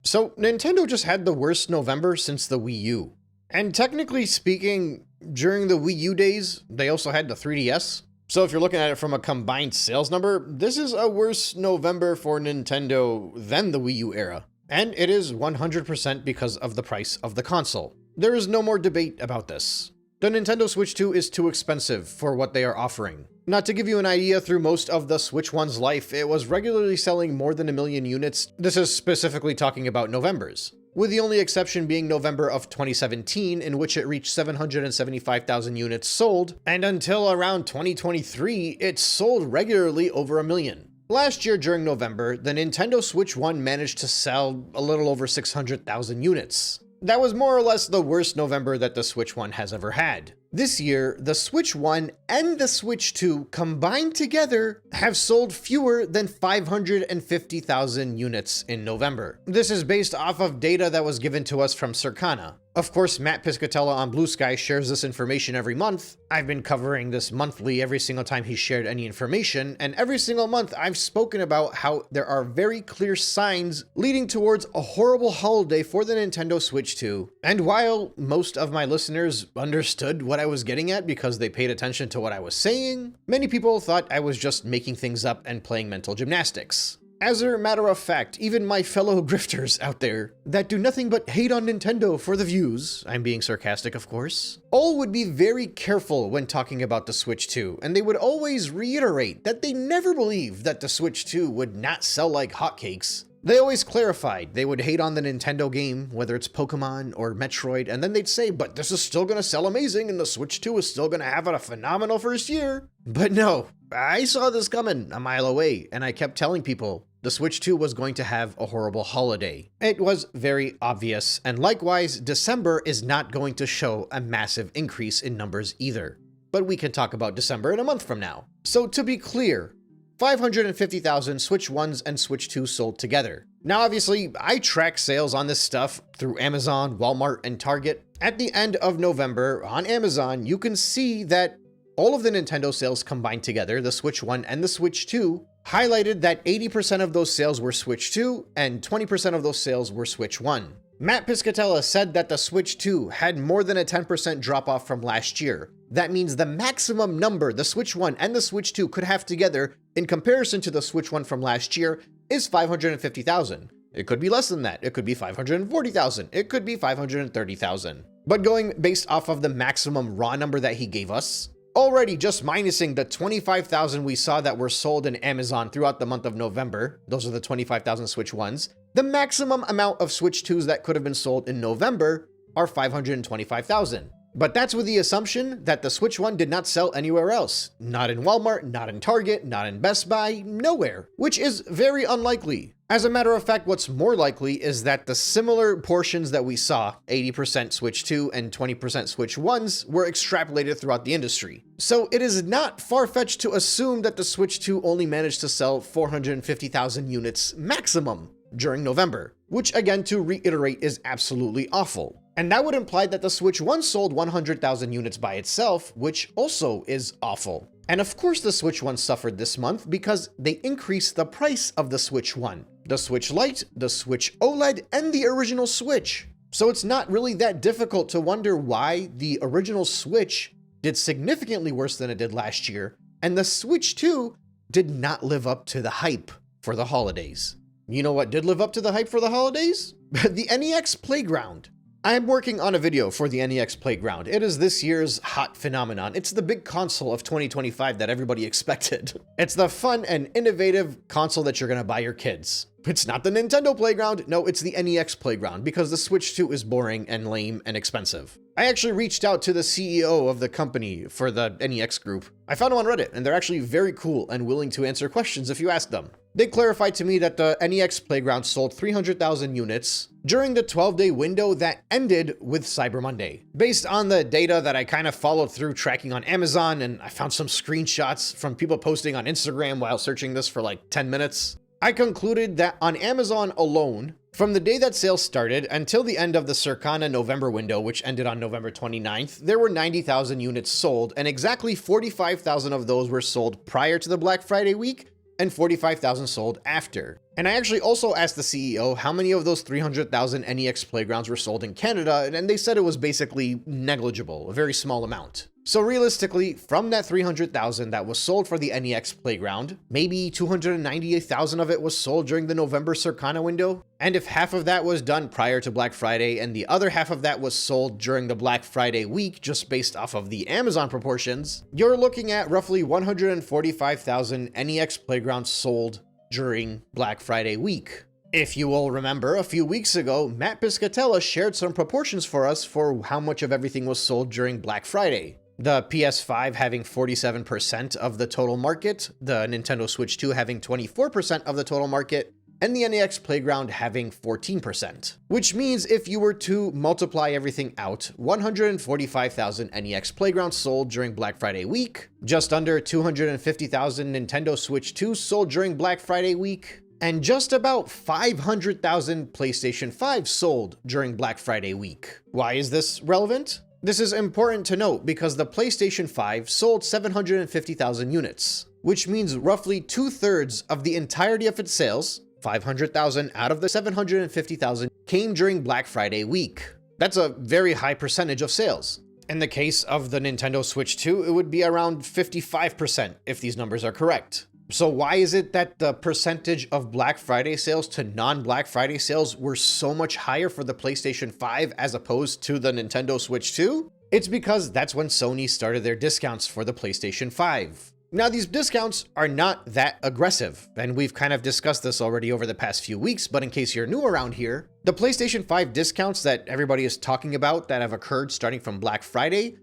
So, Nintendo just had the worst November since the Wii U. And technically speaking, during the Wii U days, they also had the 3DS. So if you're looking at it from a combined sales number, this is a worse November for Nintendo than the Wii U era. And it is 100% because of the price of the console. There is no more debate about this. The Nintendo Switch 2 is too expensive for what they are offering. Not to give you an idea, through most of the Switch 1's life, it was regularly selling more than 1 million units. This is specifically talking about Novembers, with the only exception being November of 2017, in which it reached 775,000 units sold, and until around 2023, it sold regularly over 1 million. Last year during November, the Nintendo Switch 1 managed to sell a little over 600,000 units. That was more or less the worst November that the Switch 1 has ever had. This year, the Switch 1 and the Switch 2 combined together have sold fewer than 550,000 units in November. This is based off of data that was given to us from Circana. Of course, Matt Piscatella on Blue Sky shares this information every month. I've been covering this monthly every single time he shared any information, and every single month I've spoken about how there are very clear signs leading towards a horrible holiday for the Nintendo Switch 2. And while most of my listeners understood what I was getting at because they paid attention to what I was saying, many people thought I was just making things up and playing mental gymnastics. As a matter of fact, even my fellow grifters out there that do nothing but hate on Nintendo for the views, I'm being sarcastic of course, all would be very careful when talking about the Switch 2, and they would always reiterate that they never believed that the Switch 2 would not sell like hotcakes. They always clarified they would hate on the Nintendo game, whether it's Pokemon or Metroid, and then they'd say, but this is still gonna sell amazing and the Switch 2 is still gonna have a phenomenal first year. But no, I saw this coming a mile away, and I kept telling people the Switch 2 was going to have a horrible holiday. It was very obvious, and likewise, December is not going to show a massive increase in numbers either. But we can talk about December in a month from now. So to be clear, 550,000 Switch 1s and Switch 2 sold together. Now obviously, I track sales on this stuff through Amazon, Walmart, and Target. At the end of November, on Amazon, you can see that all of the Nintendo sales combined together, the Switch 1 and the Switch 2, highlighted that 80% of those sales were Switch 2 and 20% of those sales were Switch 1. Matt Piscatella said that the Switch 2 had more than a 10% drop off from last year. That means the maximum number the Switch 1 and the Switch 2 could have together in comparison to the Switch 1 from last year is 550,000. It could be less than that. It could be 540,000. It could be 530,000. But going based off of the maximum raw number that he gave us, already just minusing the 25,000 we saw that were sold in Amazon throughout the month of November, those are the 25,000 Switch 1s, the maximum amount of Switch 2s that could have been sold in November are 525,000. But that's with the assumption that the Switch 1 did not sell anywhere else. Not in Walmart, not in Target, not in Best Buy, nowhere, which is very unlikely. As a matter of fact, what's more likely is that the similar portions that we saw, 80% Switch 2 and 20% Switch 1s, were extrapolated throughout the industry. So it is not far-fetched to assume that the Switch 2 only managed to sell 450,000 units maximum during November, which again, to reiterate, is absolutely awful. And that would imply that the Switch 1 sold 100,000 units by itself, which also is awful. And of course the Switch 1 suffered this month because they increased the price of the Switch 1. The Switch Lite, the Switch OLED, and the original Switch. So it's not really that difficult to wonder why the original Switch did significantly worse than it did last year, and the Switch 2 did not live up to the hype for the holidays. You know what did live up to the hype for the holidays? The NEX Playground. I'm working on a video for the NEX Playground. It is this year's hot phenomenon. It's the big console of 2025 that everybody expected. It's the fun and innovative console that you're gonna buy your kids. It's not the Nintendo Playground, no, it's the NEX Playground, because the Switch 2 is boring and lame and expensive. I actually reached out to the CEO of the company for the NEX group. I found them on Reddit, and they're actually very cool and willing to answer questions if you ask them. They clarified to me that the NEX Playground sold 300,000 units during the 12-day window that ended with Cyber Monday. Based on the data that I kind of followed through tracking on Amazon, and I found some screenshots from people posting on Instagram while searching this for like 10 minutes, I concluded that on Amazon alone, from the day that sales started until the end of the Circana November window, which ended on November 29th, there were 90,000 units sold, and exactly 45,000 of those were sold prior to the Black Friday week, and 45,000 sold after. And I actually also asked the CEO how many of those 300,000 NEX playgrounds were sold in Canada, and they said it was basically negligible, a very small amount. So realistically, from that 300,000 that was sold for the NEX playground, maybe 298,000 of it was sold during the November Circana window. And if half of that was done prior to Black Friday and the other half of that was sold during the Black Friday week, just based off of the Amazon proportions, you're looking at roughly 145,000 NEX playgrounds sold during Black Friday week. If you will remember, a few weeks ago, Matt Piscatella shared some proportions for us for how much of everything was sold during Black Friday. The PS5 having 47% of the total market, the Nintendo Switch 2 having 24% of the total market, and the NEX Playground having 14%. Which means if you were to multiply everything out, 145,000 NEX Playgrounds sold during Black Friday week, just under 250,000 Nintendo Switch 2 sold during Black Friday week, and just about 500,000 PlayStation 5 sold during Black Friday week. Why is this relevant? This is important to note because the PlayStation 5 sold 750,000 units, which means roughly 2/3 of the entirety of its sales, 500,000 out of the 750,000, came during Black Friday week. That's a very high percentage of sales. In the case of the Nintendo Switch 2, it would be around 55% if these numbers are correct. So why is it that the percentage of Black Friday sales to non-Black Friday sales were so much higher for the PlayStation 5 as opposed to the Nintendo Switch 2? It's because that's when Sony started their discounts for the PlayStation 5. Now, these discounts are not that aggressive, and we've kind of discussed this already over the past few weeks, but in case you're new around here, the PlayStation 5 discounts that everybody is talking about that have occurred starting from Black Friday,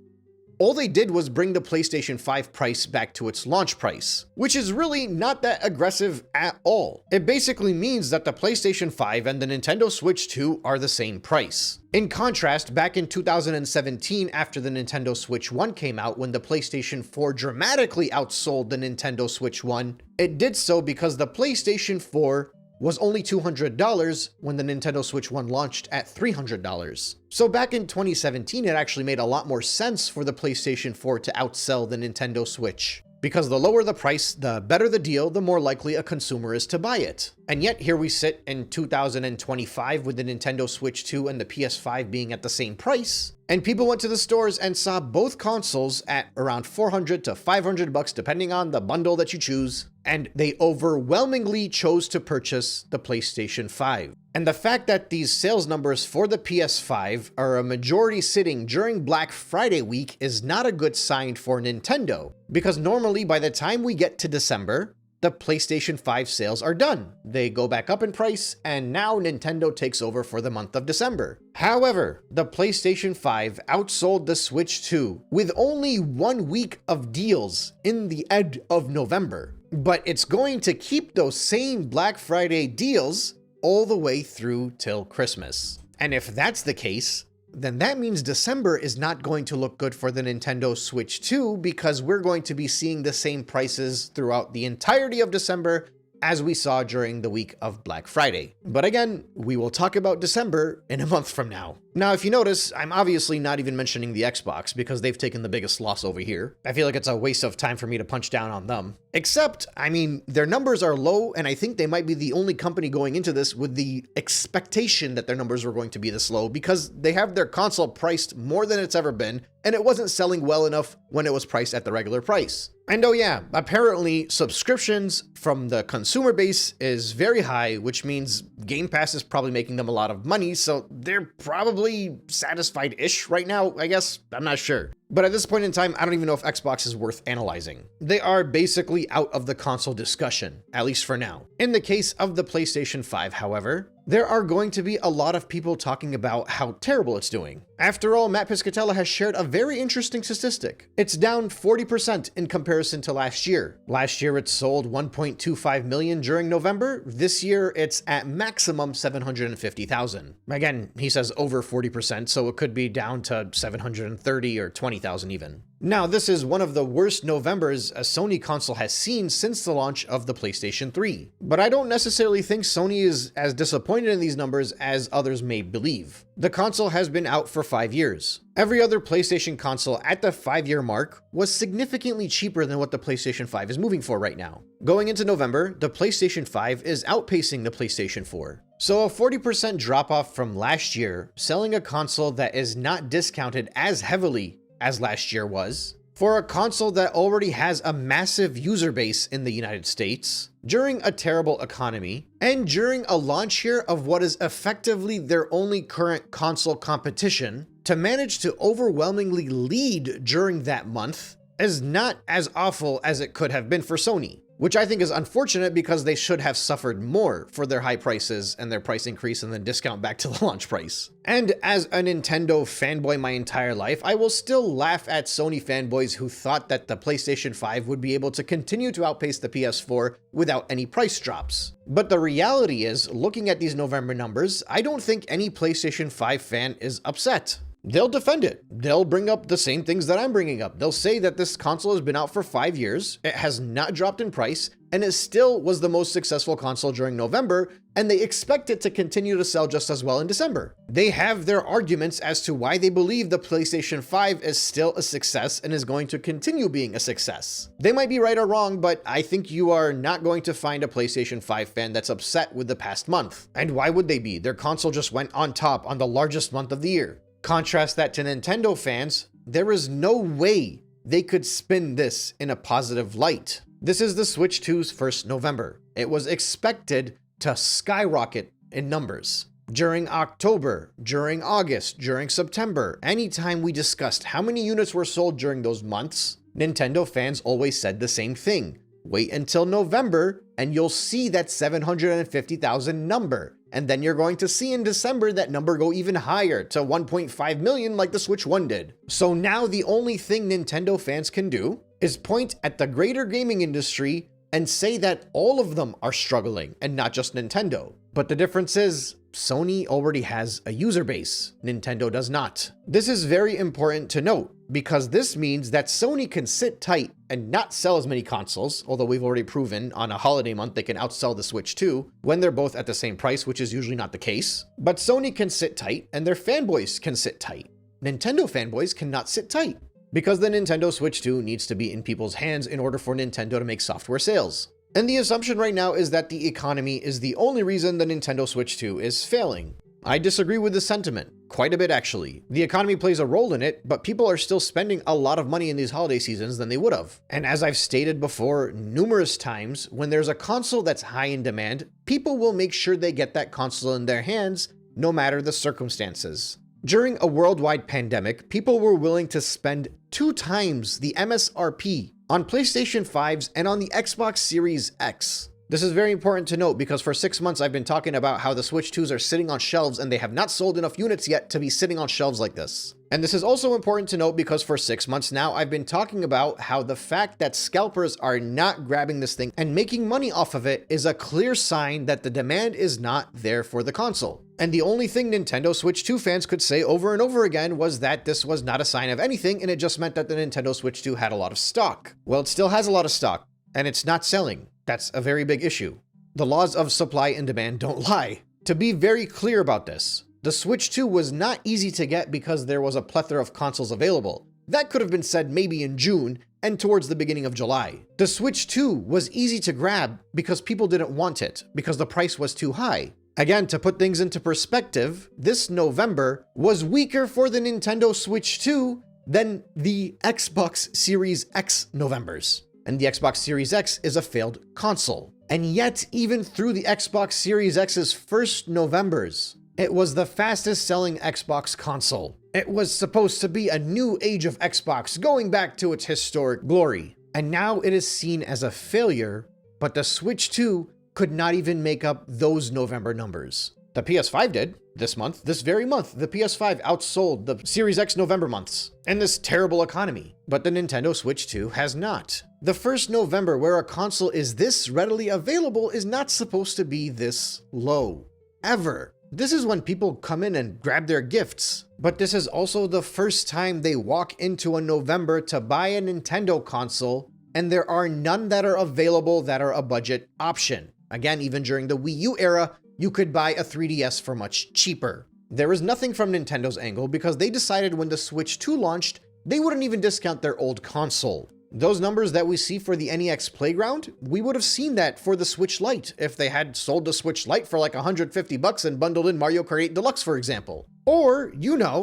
all they did was bring the PlayStation 5 price back to its launch price, which is really not that aggressive at all. It basically means that the PlayStation 5 and the Nintendo Switch 2 are the same price. In contrast, back in 2017, after the Nintendo Switch 1 came out, when the PlayStation 4 dramatically outsold the Nintendo Switch 1, it did so because the PlayStation 4 was only $200 when the Nintendo Switch 1 launched at $300. So back in 2017, it actually made a lot more sense for the PlayStation 4 to outsell the Nintendo Switch. Because the lower the price, the better the deal, the more likely a consumer is to buy it. And yet here we sit in 2025 with the Nintendo Switch 2 and the PS5 being at the same price, and people went to the stores and saw both consoles at around $400 to $500 depending on the bundle that you choose, and they overwhelmingly chose to purchase the PlayStation 5. And the fact that these sales numbers for the PS5 are a majority sitting during Black Friday week is not a good sign for Nintendo, because normally by the time we get to December, the PlayStation 5 sales are done. They go back up in price, and now Nintendo takes over for the month of December. However, the PlayStation 5 outsold the Switch 2 with only 1 week of deals in the end of November. But it's going to keep those same Black Friday deals all the way through till Christmas. And if that's the case, then that means December is not going to look good for the Nintendo Switch 2 because we're going to be seeing the same prices throughout the entirety of December as we saw during the week of Black Friday. But again, we will talk about December in a month from now. Now, if you notice, I'm obviously not even mentioning the Xbox because they've taken the biggest loss over here. I feel like it's a waste of time for me to punch down on them. Except, I mean, their numbers are low, and I think they might be the only company going into this with the expectation that their numbers were going to be this low because they have their console priced more than it's ever been, and it wasn't selling well enough when it was priced at the regular price. And oh yeah, apparently subscriptions from the consumer base is very high, which means Game Pass is probably making them a lot of money, so they're probably satisfied-ish right now, I guess. I'm not sure. But at this point in time, I don't even know if Xbox is worth analyzing. They are basically out of the console discussion, at least for now. In the case of the PlayStation 5, however, there are going to be a lot of people talking about how terrible it's doing. After all, Matt Piscatella has shared a very interesting statistic. It's down 40% in comparison to last year. Last year, it sold 1.25 million during November. This year, it's at maximum 750,000. Again, he says over 40%, so it could be down to 730 or 20,000. 20,000 even. Now, this is one of the worst Novembers a Sony console has seen since the launch of the PlayStation 3. But I don't necessarily think Sony is as disappointed in these numbers as others may believe. The console has been out for 5 years. Every other PlayStation console at the 5-year mark was significantly cheaper than what the PlayStation 5 is moving for right now. Going into November, the PlayStation 5 is outpacing the PlayStation 4. So a 40% drop off from last year, selling a console that is not discounted as heavily as last year was, for a console that already has a massive user base in the United States, during a terrible economy, and during a launch year of what is effectively their only current console competition, to manage to overwhelmingly lead during that month is not as awful as it could have been for Sony. Which I think is unfortunate because they should have suffered more for their high prices and their price increase and then discount back to the launch price. And as a Nintendo fanboy my entire life, I will still laugh at Sony fanboys who thought that the PlayStation 5 would be able to continue to outpace the PS4 without any price drops. But the reality is, looking at these November numbers, I don't think any PlayStation 5 fan is upset. They'll defend it. They'll bring up the same things that I'm bringing up. They'll say that this console has been out for 5 years, it has not dropped in price, and it still was the most successful console during November, and they expect it to continue to sell just as well in December. They have their arguments as to why they believe the PlayStation 5 is still a success and is going to continue being a success. They might be right or wrong, but I think you are not going to find a PlayStation 5 fan that's upset with the past month. And why would they be? Their console just went on top on the largest month of the year. Contrast that to Nintendo fans, there is no way they could spin this in a positive light. This is the Switch 2's first November. It was expected to skyrocket in numbers. During October, during August, during September, anytime we discussed how many units were sold during those months, Nintendo fans always said the same thing. Wait until November and you'll see that 750,000 number. And then you're going to see in December that number go even higher to 1.5 million like the Switch 1 did. So now the only thing Nintendo fans can do is point at the greater gaming industry and say that all of them are struggling and not just Nintendo. But the difference is, Sony already has a user base. Nintendo does not. This is very important to note because this means that Sony can sit tight and not sell as many consoles, although we've already proven on a holiday month they can outsell the Switch 2 when they're both at the same price, which is usually not the case. But Sony can sit tight and their fanboys can sit tight. Nintendo fanboys cannot sit tight because the Nintendo Switch 2 needs to be in people's hands in order for Nintendo to make software sales. And the assumption right now is that the economy is the only reason the Nintendo Switch 2 is failing. I disagree with this sentiment, quite a bit actually. The economy plays a role in it, but people are still spending a lot of money in these holiday seasons than they would have. And as I've stated before numerous times, when there's a console that's high in demand, people will make sure they get that console in their hands, no matter the circumstances. During a worldwide pandemic, people were willing to spend 2 times the MSRP on PlayStation 5s and on the Xbox Series X. This is very important to note because for 6 months I've been talking about how the Switch 2s are sitting on shelves and they have not sold enough units yet to be sitting on shelves like this. And this is also important to note because for 6 months now I've been talking about how the fact that scalpers are not grabbing this thing and making money off of it is a clear sign that the demand is not there for the console. And the only thing Nintendo Switch 2 fans could say over and over again was that this was not a sign of anything and it just meant that the Nintendo Switch 2 had a lot of stock. Well, it still has a lot of stock and it's not selling. That's a very big issue. The laws of supply and demand don't lie. To be very clear about this, the Switch 2 was not easy to get because there was a plethora of consoles available. That could have been said maybe in June and towards the beginning of July. The Switch 2 was easy to grab because people didn't want it, because the price was too high. Again, to put things into perspective, this November was weaker for the Nintendo Switch 2 than the Xbox Series X Novembers. And the Xbox Series X is a failed console. And yet, even through the Xbox Series X's first Novembers, it was the fastest selling Xbox console. It was supposed to be a new age of Xbox, going back to its historic glory. And now it is seen as a failure, but the Switch 2 could not even make up those November numbers. The PS5 did this month, this very month. The PS5 outsold the Series X November months in this terrible economy, but the Nintendo Switch 2 has not. The first November where a console is this readily available is not supposed to be this low, ever. This is when people come in and grab their gifts. But this is also the first time they walk into a November to buy a Nintendo console, and there are none that are available that are a budget option. Again, even during the Wii U era, you could buy a 3DS for much cheaper. There is nothing from Nintendo's angle because they decided when the Switch 2 launched, they wouldn't even discount their old console. Those numbers that we see for the NEX Playground, we would have seen that for the Switch Lite if they had sold the Switch Lite for like $150 and bundled in Mario Kart 8 Deluxe, for example. Or,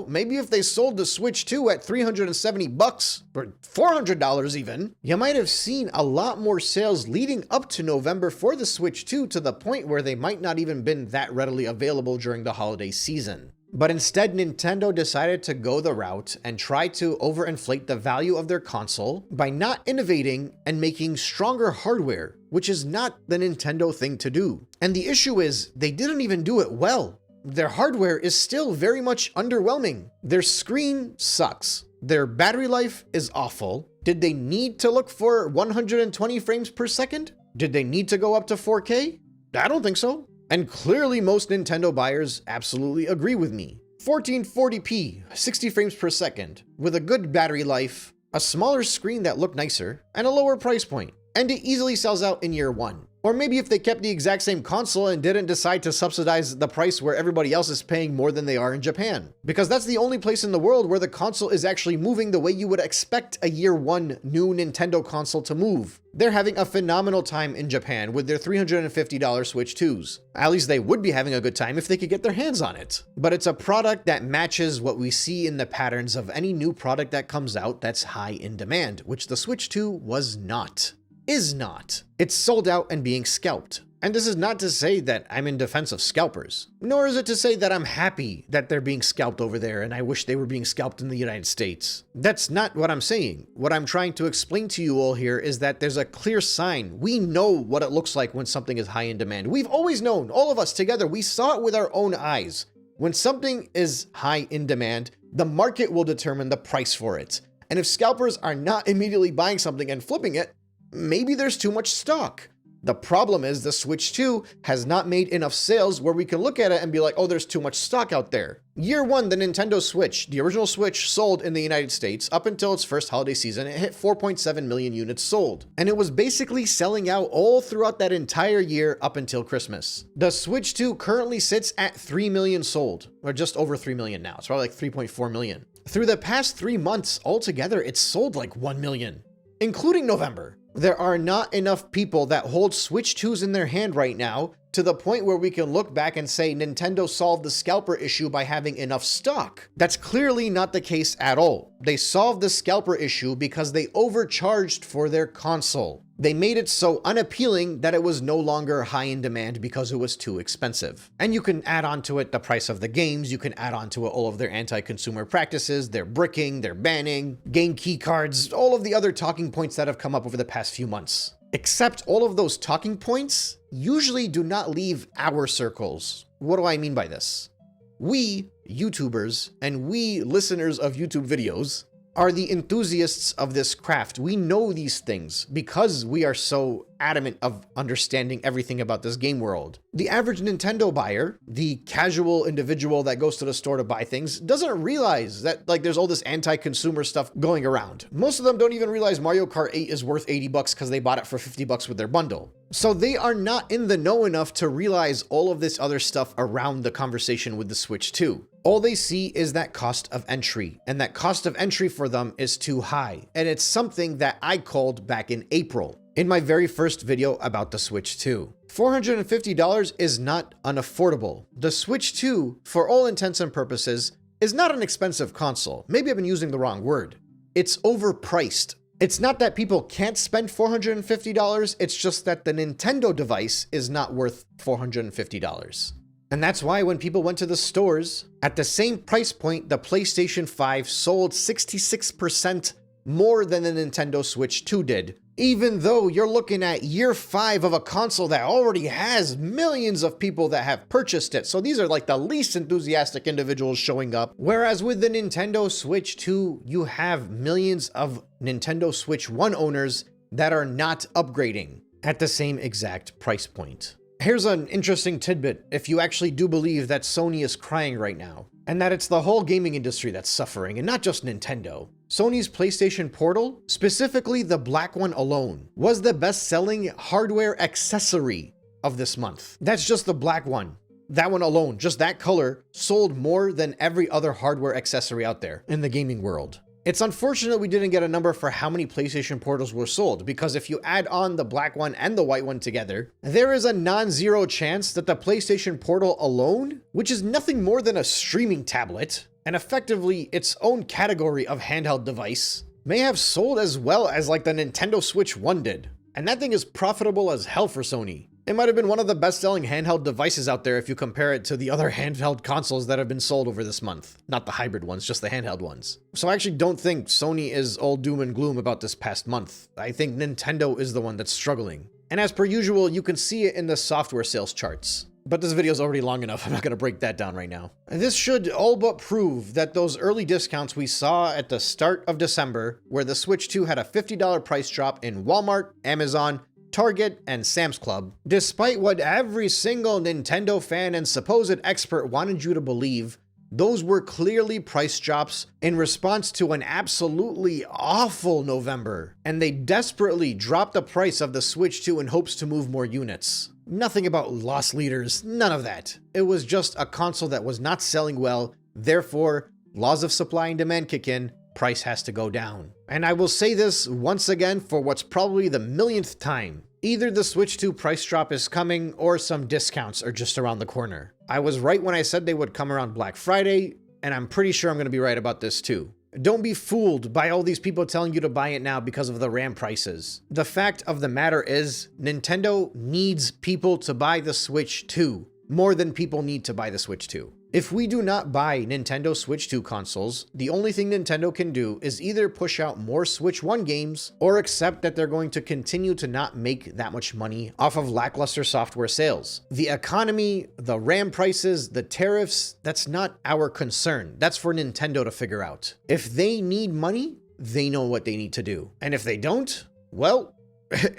maybe if they sold the Switch 2 at $370 or $400 even, you might have seen a lot more sales leading up to November for the Switch 2 to the point where they might not even been that readily available during the holiday season. But instead, Nintendo decided to go the route and try to overinflate the value of their console by not innovating and making stronger hardware, which is not the Nintendo thing to do. And the issue is, they didn't even do it well. Their hardware is still very much underwhelming. Their screen sucks. Their battery life is awful. Did they need to look for 120 frames per second? Did they need to go up to 4K? I don't think so. And clearly most Nintendo buyers absolutely agree with me. 1440p, 60 frames per second, with a good battery life, a smaller screen that looked nicer, and a lower price point. And it easily sells out in year one. Or maybe if they kept the exact same console and didn't decide to subsidize the price where everybody else is paying more than they are in Japan. Because that's the only place in the world where the console is actually moving the way you would expect a year one new Nintendo console to move. They're having a phenomenal time in Japan with their $350 Switch 2s. At least they would be having a good time if they could get their hands on it. But it's a product that matches what we see in the patterns of any new product that comes out that's high in demand, which the Switch 2 was not. Is not. It's sold out and being scalped. And this is not to say that I'm in defense of scalpers, nor is it to say that I'm happy that they're being scalped over there and I wish they were being scalped in the United States. That's not what I'm saying. What I'm trying to explain to you all here is that there's a clear sign. We know what it looks like when something is high in demand. We've always known, all of us together, we saw it with our own eyes. When something is high in demand, the market will determine the price for it. And if scalpers are not immediately buying something and flipping it, maybe there's too much stock. The problem is the Switch 2 has not made enough sales where we can look at it and be like, oh, there's too much stock out there. Year one, the Nintendo Switch, the original Switch sold in the United States up until its first holiday season, it hit 4.7 million units sold. And it was basically selling out all throughout that entire year up until Christmas. The Switch 2 currently sits at 3 million sold, or just over 3 million now. It's probably like 3.4 million. Through the past 3 months altogether, it's sold like 1 million, including November. There are not enough people that hold Switch 2s in their hand right now to the point where we can look back and say Nintendo solved the scalper issue by having enough stock. That's clearly not the case at all. They solved the scalper issue because they overcharged for their console. They made it so unappealing that it was no longer high in demand because it was too expensive. And you can add on to it the price of the games, you can add on to it all of their anti-consumer practices, their bricking, their banning, game key cards, all of the other talking points that have come up over the past few months. Except all of those talking points usually do not leave our circles. What do I mean by this? We, YouTubers, and we, listeners of YouTube videos, are the enthusiasts of this craft. We know these things because we are so adamant of understanding everything about this game world. The average Nintendo buyer, the casual individual that goes to the store to buy things, doesn't realize that there's all this anti-consumer stuff going around. Most of them don't even realize Mario Kart 8 is worth $80 because they bought it for $50 with their bundle. So they are not in the know enough to realize all of this other stuff around the conversation with the Switch 2. All they see is that cost of entry, and that cost of entry for them is too high. And it's something that I called back in April, in my very first video about the Switch 2. $450 is not unaffordable. The Switch 2, for all intents and purposes, is not an expensive console. Maybe I've been using the wrong word. It's overpriced. It's not that people can't spend $450, it's just that the Nintendo device is not worth $450. And that's why when people went to the stores, at the same price point, the PlayStation 5 sold 66% more than the Nintendo Switch 2 did, even though you're looking at year 5 of a console that already has millions of people that have purchased it. So these are like the least enthusiastic individuals showing up. Whereas with the Nintendo Switch 2, you have millions of Nintendo Switch 1 owners that are not upgrading at the same exact price point. Here's an interesting tidbit if you actually do believe that Sony is crying right now, and that it's the whole gaming industry that's suffering, and not just Nintendo. Sony's PlayStation Portal, specifically the black one alone, was the best-selling hardware accessory of this month. That's just the black one. That one alone, just that color, sold more than every other hardware accessory out there in the gaming world. It's unfortunate we didn't get a number for how many PlayStation Portals were sold, because if you add on the black one and the white one together, there is a non-zero chance that the PlayStation Portal alone, which is nothing more than a streaming tablet, and effectively its own category of handheld device, may have sold as well as like the Nintendo Switch 1 did. And that thing is profitable as hell for Sony. It might have been one of the best-selling handheld devices out there if you compare it to the other handheld consoles that have been sold over this month. Not the hybrid ones, just the handheld ones. So I actually don't think Sony is all doom and gloom about this past month. I think Nintendo is the one that's struggling. And as per usual, you can see it in the software sales charts. But this video is already long enough, I'm not going to break that down right now. This should all but prove that those early discounts we saw at the start of December, where the Switch 2 had a $50 price drop in Walmart, Amazon, Target, and Sam's Club, despite what every single Nintendo fan and supposed expert wanted you to believe, those were clearly price drops in response to an absolutely awful November, and they desperately dropped the price of the Switch 2 in hopes to move more units. Nothing about loss leaders, none of that. It was just a console that was not selling well, therefore, laws of supply and demand kick in, price has to go down. And I will say this once again for what's probably the millionth time. Either the Switch 2 price drop is coming or some discounts are just around the corner. I was right when I said they would come around Black Friday, and I'm pretty sure I'm going to be right about this too. Don't be fooled by all these people telling you to buy it now because of the RAM prices. The fact of the matter is, Nintendo needs people to buy the Switch 2 more than people need to buy the Switch 2. If we do not buy Nintendo Switch 2 consoles, the only thing Nintendo can do is either push out more Switch 1 games or accept that they're going to continue to not make that much money off of lackluster software sales. The economy, the RAM prices, the tariffs, that's not our concern. That's for Nintendo to figure out. If they need money, they know what they need to do. And if they don't, well,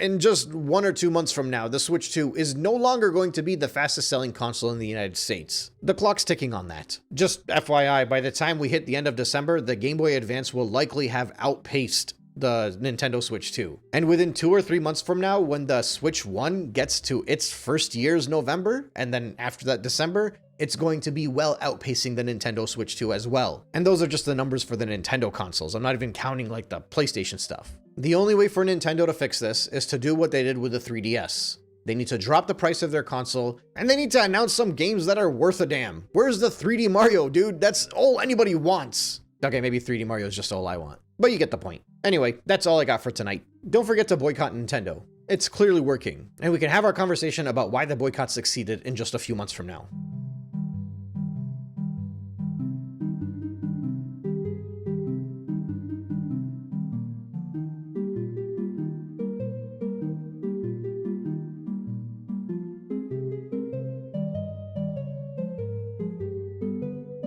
in just 1 or 2 months from now, the Switch 2 is no longer going to be the fastest selling console in the United States. The clock's ticking on that. Just FYI, by the time we hit the end of December, the Game Boy Advance will likely have outpaced the Nintendo Switch 2. And within 2 or 3 months from now, when the Switch 1 gets to its first year's November, and then after that December, it's going to be well outpacing the Nintendo Switch 2 as well. And those are just the numbers for the Nintendo consoles. I'm not even counting like the PlayStation stuff. The only way for Nintendo to fix this is to do what they did with the 3DS. They need to drop the price of their console, and they need to announce some games that are worth a damn. Where's the 3D Mario, dude? That's all anybody wants. Okay, maybe 3D Mario is just all I want, but you get the point. Anyway, that's all I got for tonight. Don't forget to boycott Nintendo. It's clearly working, and we can have our conversation about why the boycott succeeded in just a few months from now.